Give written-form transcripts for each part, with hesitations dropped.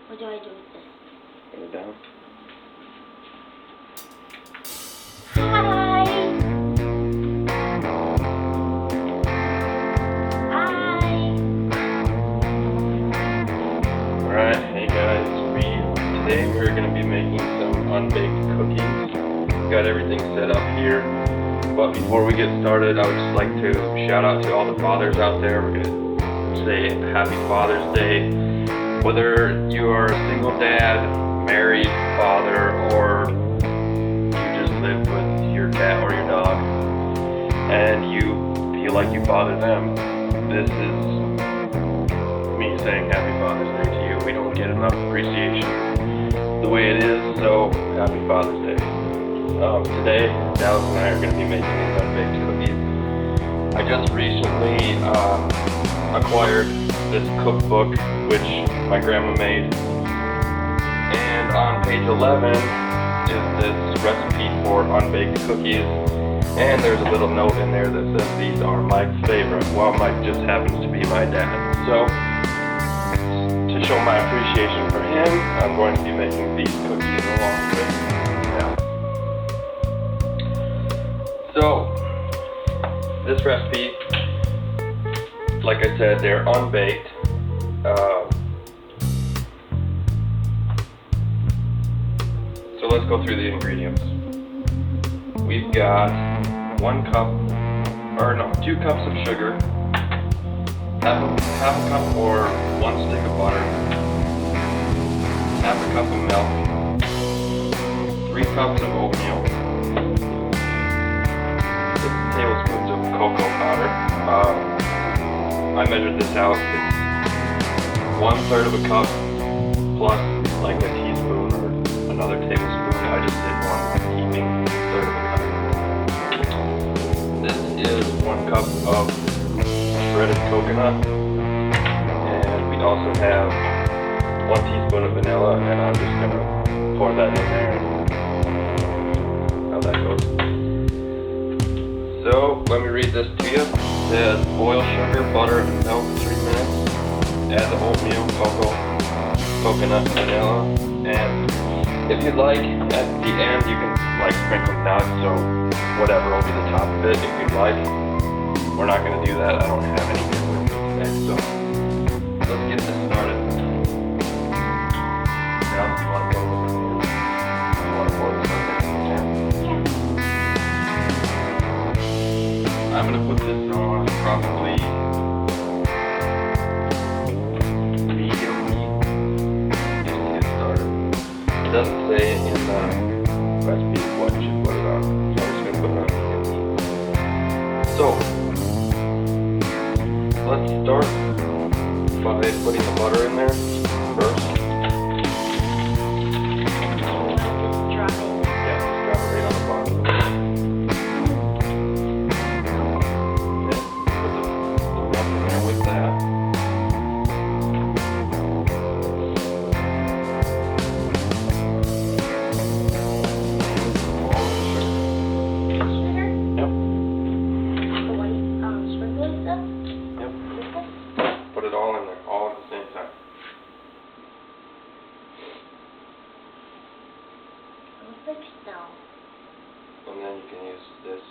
What do I do with this? Put it down. Hi! Hi! Alright, hey guys, today we're going to be making some unbaked cookies. Got everything set up here, but before we get started, I would just like to shout out to all the fathers out there. We're going to say Happy Father's Day. Whether you are a single dad, married father, or you just live with your cat or your dog, and you feel like you father them, this is me saying Happy Father's Day to you. We don't get enough appreciation the way it is, so Happy Father's Day. Today, Dallas and I are going to be making these unbaked cookies. I just recently acquired this cookbook, which my grandma made, and on page 11 is this recipe for unbaked cookies, and there's a little note in there that says these are Mike's favorite. Well, Mike just happens to be my dad, so to show my appreciation for him, I'm going to be making these cookies along with him. So, this recipe, like I said, they're unbaked. So let's go through the ingredients. We've got 2 cups of sugar, half a cup or 1 stick of butter, half a cup of milk, 3 cups of oatmeal, 6 tablespoons of cocoa powder. I measured this out. It's 1/3 of a cup plus like a teaspoon or another tablespoon. I just did 1 heaping 1/3 of a cup. This is 1 cup of shredded coconut, and we also have 1 teaspoon of vanilla, and I'm just gonna pour that in there and how that goes. So let me read this to you. It says boil sugar, butter, and milk 3 minutes. Add the oatmeal, cocoa, coconut, vanilla, and if you'd like, at the end you can like sprinkle nuts or whatever over the top of it if you'd like. We're not going to do that. I don't have any here with me today, so let's get this started. Now, do you want to go with it? Do you want to pour this on there? I'm going to put this on probably medium heat just to get started. It doesn't say in the recipe what you should put it on, so I'm just going to put it on medium heat. So, let's start by putting the butter in there first. Drop it. Yeah, just drop it right on the bottom. Okay, put the milk in there with that. Sugar? Yep. The white sprinkly stuff? Yep. Put it all in there, all at the same time. Perfect now. And then you can use this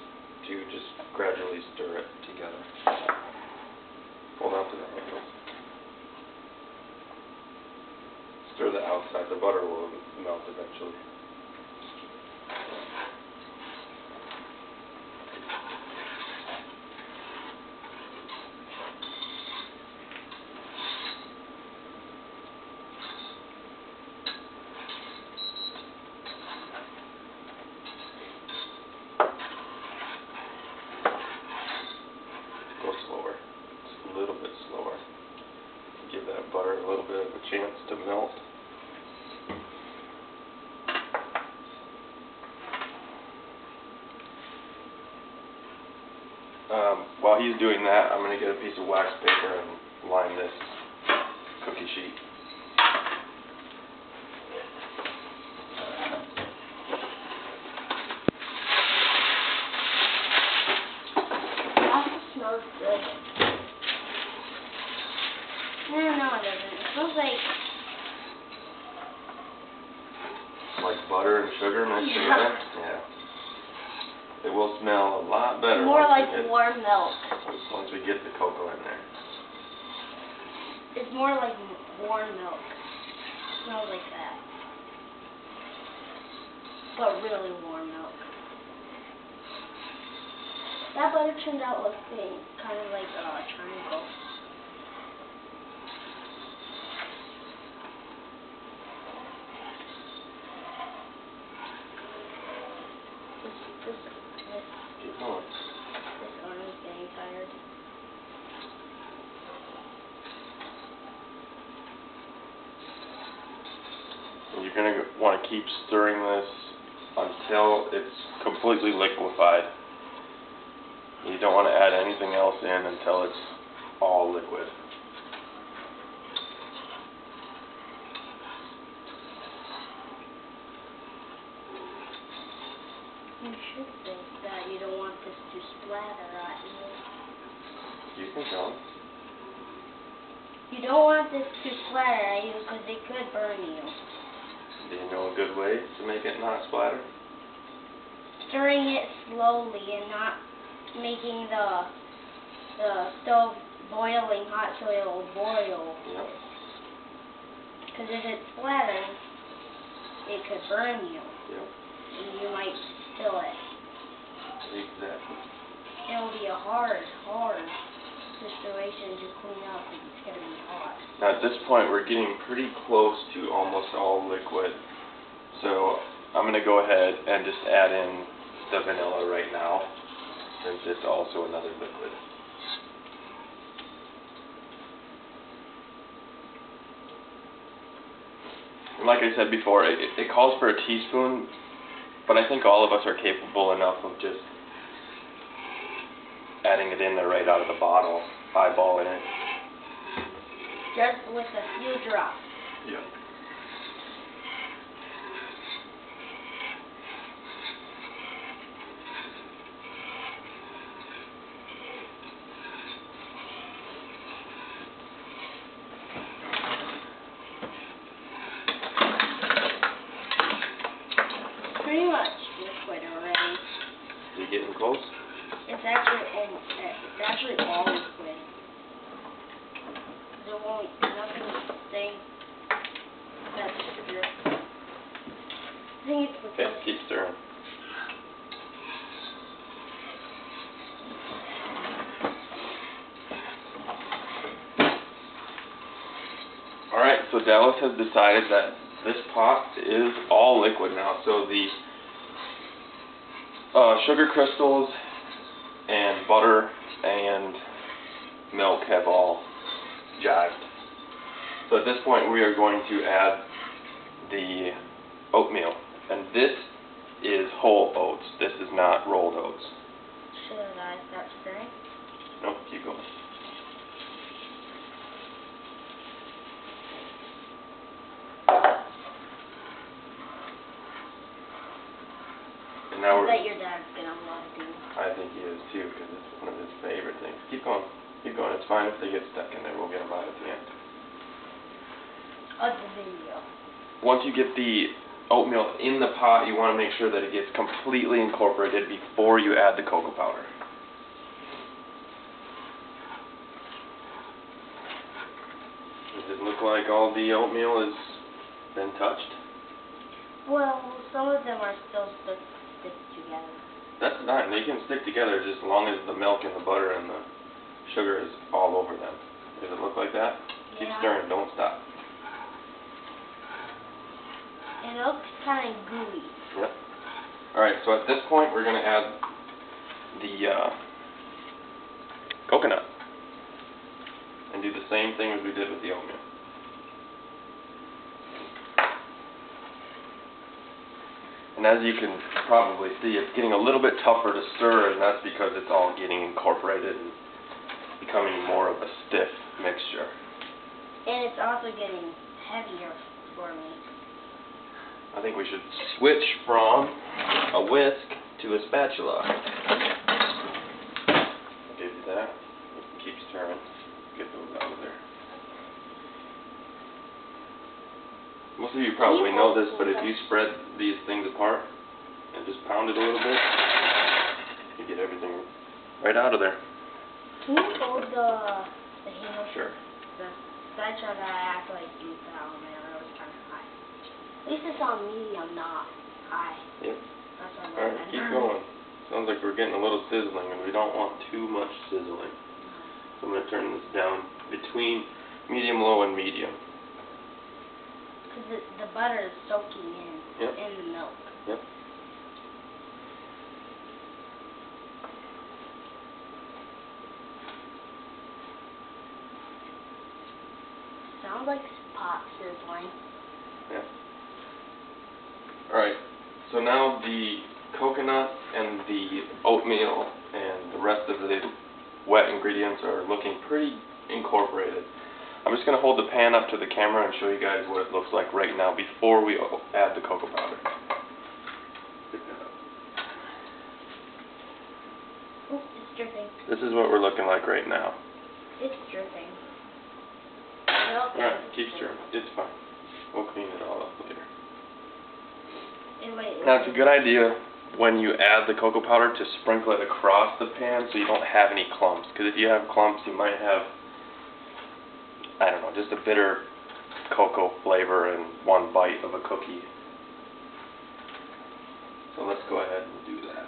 to just gradually stir it together. Hold on to that handle. Stir the outside, the butter will melt eventually. Go slower, just a little bit slower. Give that butter a little bit of a chance to melt. While he's doing that, I'm going to get a piece of wax paper and line this cookie sheet. It also smells good. No, it doesn't. It smells like Like butter and sugar mixed Yeah. together? Yeah. It will smell a lot better More once like we get, warm milk. once we get the cocoa in there. It's more like warm milk. It smells like that. But really warm milk. That butter turned out looking kind of like a triangle. Keep going. This arm is getting tired. And you're going to want to keep stirring this until it's completely liquefied. You don't want to add anything else in until it's all liquid. You should think that you don't want this to splatter at you. You can go. You don't want this to splatter at you because it could burn you. Do you know a good way to make it not splatter? Stirring it slowly and not making the stove boiling hot so it will boil. Yep. Because if it splatters, it could burn you. Yep. And you might spill it. Exactly. It'll be a hard situation to clean up because it's going to be hot. Now at this point we're getting pretty close to almost all liquid. So I'm going to go ahead and just add in the vanilla right now, since it's also another liquid. And like I said before, it calls for a teaspoon, but I think all of us are capable enough of just adding it in there right out of the bottle, eyeballing it. Just with a few drops. Yeah. Pretty much liquid already. You getting close? It's actually all liquid. There won't nothing stay that's sugar. I think it's liquid. Okay, keep stirring. Alright, so Dallas has decided that this pot is all liquid now, so the sugar crystals and butter and milk have all jived. So at this point we are going to add the oatmeal, and this is whole oats. This is not rolled oats. Should I start stirring? Nope, keep going. And now I we're, bet your dad's gonna love these. I think he is too, because it's one of his favorite things. Keep going. Keep going. It's fine if they get stuck in there. We'll get them out at the end. Of the video. Once you get the oatmeal in the pot, you want to make sure that it gets completely incorporated before you add the cocoa powder. Does it look like all the oatmeal has been touched? Well, some of them are still stick together. That's fine. They can stick together just as long as the milk and the butter and the sugar is all over them. Does it look like that? Keep Yeah. stirring. Don't stop. It looks kind of gooey. Yep. Alright, so at this point we're going to add the coconut. And do the same thing as we did with the oatmeal. And as you can probably see, it's getting a little bit tougher to stir, and that's because it's all getting incorporated and becoming more of a stiff mixture. And it's also getting heavier for me. I think we should switch from a whisk to a spatula. I'll give you that. You can keep stirring. Get those out of there. Most of you probably know this, but if you spread these things apart and just pound it a little bit, you get everything right out of there. Can you hold the handle? Sure. I tried that, I have to like do that on my own. It was kind of high. At least it's on medium, not high. Yep. That's what Alright, keep going. Sounds like we're getting a little sizzling, and we don't want too much sizzling. So I'm going to turn this down between medium, low, and medium. Because the butter is soaking in the milk. Yep. Sounds like pot sizzling. Yeah. Alright, so now the coconut and the oatmeal and the rest of the wet ingredients are looking pretty incorporated. I'm just going to hold the pan up to the camera and show you guys what it looks like right now before we add the cocoa powder. Oh, it's dripping. This is what we're looking like right now. It's dripping. Alright, keep stirring. It's fine. We'll clean it all up later. Wait, Now it's a good idea when you add the cocoa powder to sprinkle it across the pan so you don't have any clumps. Because if you have clumps, you might have, I don't know, just a bitter cocoa flavor in one bite of a cookie. So let's go ahead and do that.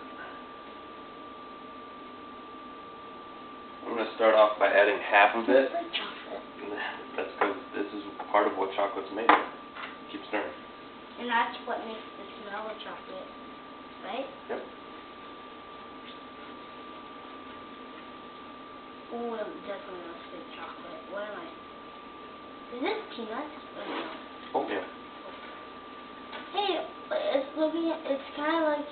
I'm going to start off by adding half of it. Like chocolate. That's because this is part of what chocolate's made of. Keep stirring. And that's what makes the smell of chocolate, right? Yep. Oh, it definitely looks like chocolate. What am I? Is this peanuts? Or no? Oatmeal. Hey, it's kind of like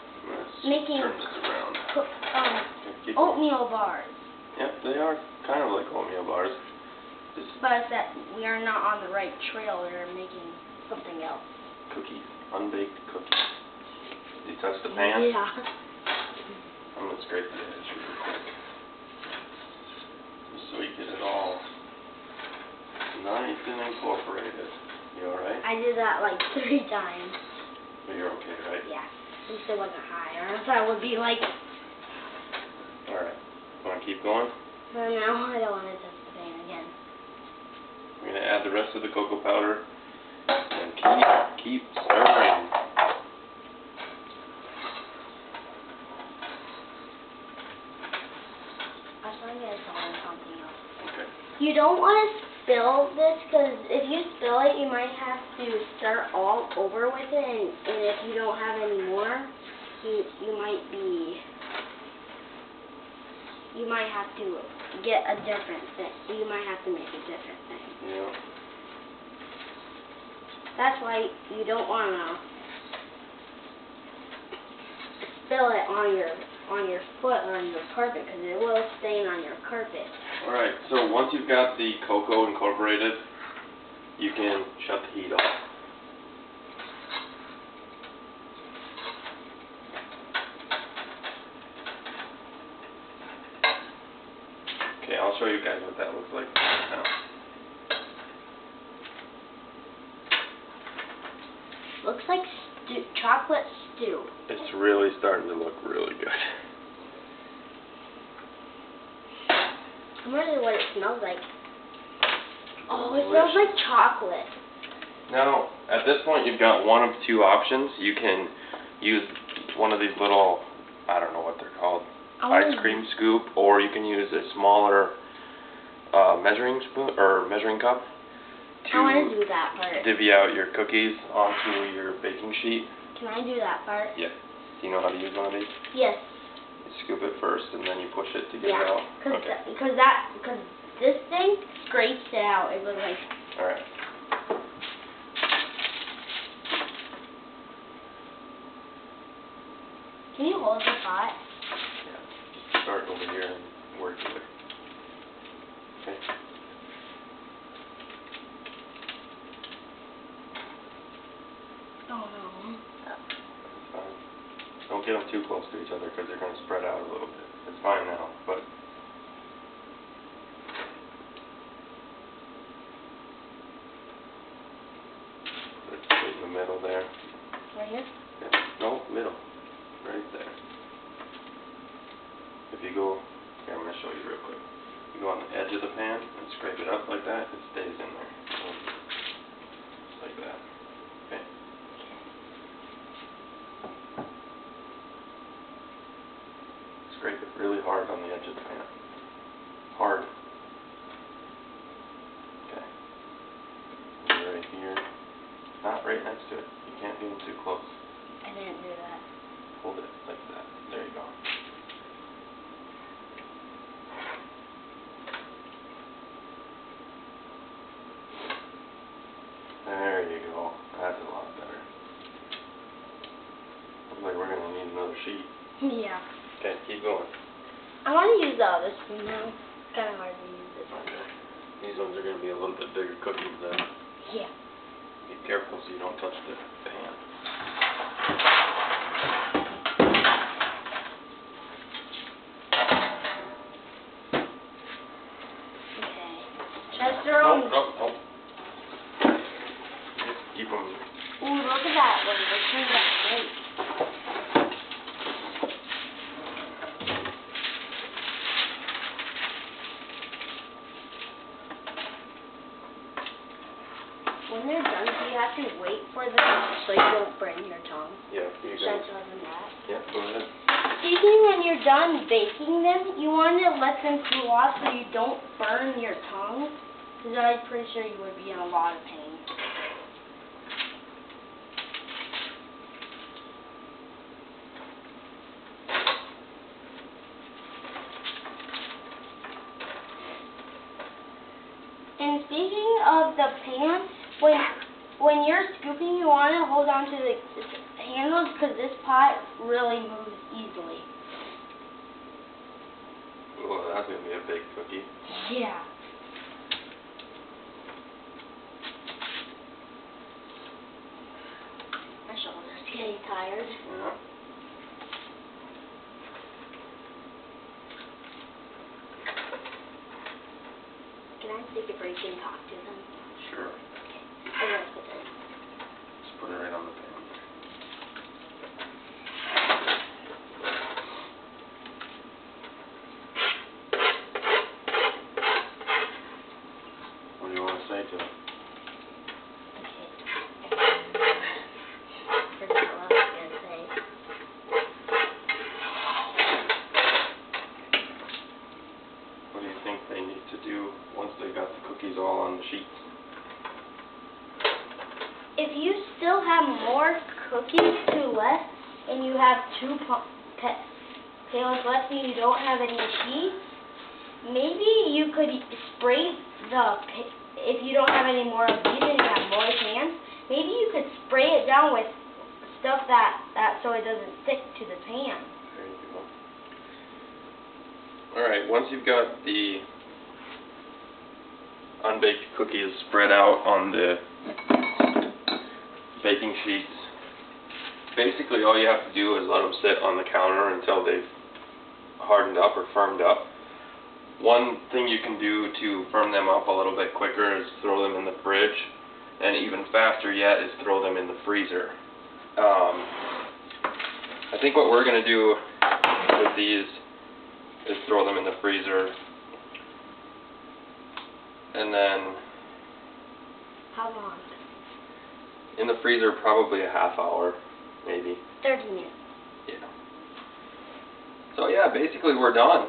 making Turn this around. Okay, oatmeal bars. Yep, they are kind of like oatmeal bars. But it's that we are not on the right trail. We are making something else. Cookies. Unbaked cookies. Did you touch the pan? Yeah. I'm going to scrape the edge really quick. Just so you get it all nice and incorporated. You alright? I did that like 3 times. But you're okay, right? Yeah. At least it wasn't high, or else I would be like... Alright. Want to keep going? No, I don't want to touch the pan again. We're going to add the rest of the cocoa powder and keep stirring. I was trying to get something else. Okay. You don't want to spill this, because if you spill it, you might have to start all over with it, and if you don't have any more, you might have to get a different thing. You might have to make a different thing. Yeah. That's why you don't want to spill it on your foot or on your carpet, because it will stain on your carpet. Alright, so once you've got the cocoa incorporated, you can shut the heat off. Okay, I'll show you guys what that looks like now. Looks like chocolate stew. It's really starting to look really good. I'm wondering what it smells like. Oh, it smells like chocolate. Now, at this point, you've got one of 2 options. You can use one of these little, I don't know what they're called, ice cream scoop, or you can use a smaller measuring spoon or measuring cup I want to do that part. divvy out your cookies onto your baking sheet. Can I do that part? Yeah. Do you know how to use one of these? Yes. You scoop it first, and then you push it to get it Yeah. out. Because this thing scrapes it out. It looks like. All right. Can you hold the pot? Yeah. Just start over here and work with it. Okay. Oh no. That's fine. Don't get them too close to each other because they're going to spread out a little bit. It's fine now, but let's middle there. Right here? Yeah. No, middle. Right there. If you go, here, I'm going to show you real quick. You go on the edge of the pan and scrape it up like that, it stays in there. Just like that. Okay. Scrape it really hard on the edge of the pan. Hard. Okay. And right here. Not right next to it. You can't get them too close. I didn't do that. Hold it like that. There you go. There you go. That's a lot better. Looks like we're going to need another sheet. Yeah. Okay, keep going. I want to use the other spoon now. It's kind of hard to use this one. Okay. These ones are going to be a little bit bigger cookies then. Yeah. Be careful so you don't touch the pan. Okay. Should I throw them? Nope. Just keep them. Ooh, look at that one. They turned out great. When they're done, do you have to wait for them so you don't burn your tongue? Yeah, you Should I go. tell them that? Yeah, go ahead. Usually when you're done baking them, you want to let them cool off so you don't burn your tongue. Because I'm pretty sure you would be in a lot of pain. And speaking of the pan, when you're scooping, you want to hold on to the handles because this pot really moves easily. Oh, that's going to be a big cookie. Yeah. My shoulder's getting tired. Yeah. Can I take a break and talk to them? Sure. Okay. I'm going to put this. Just put it right on the pan. What do you want to say to them? Forgot what I was going to say. What do you think they need to do once they got the cookies all on the sheets? If you still have more cookies to left and you have two pails left and you don't have any sheets, maybe you could spray if you don't have any more of these and you have more pans, maybe you could spray it down with stuff that so it doesn't stick to the pan. There you go. Alright, once you've got the unbaked cookies spread out on the baking sheets, basically all you have to do is let them sit on the counter until they've hardened up or firmed up. One thing you can do to firm them up a little bit quicker is throw them in the fridge, and even faster yet is throw them in the freezer. I think what we're going to do with these is throw them in the freezer, and then How long? in the freezer probably a half hour, maybe. 30 minutes. Yeah. So yeah, basically we're done.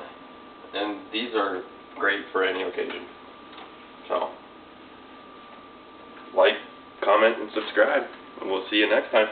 And these are great for any occasion. So, like, comment, and subscribe. And we'll see you next time.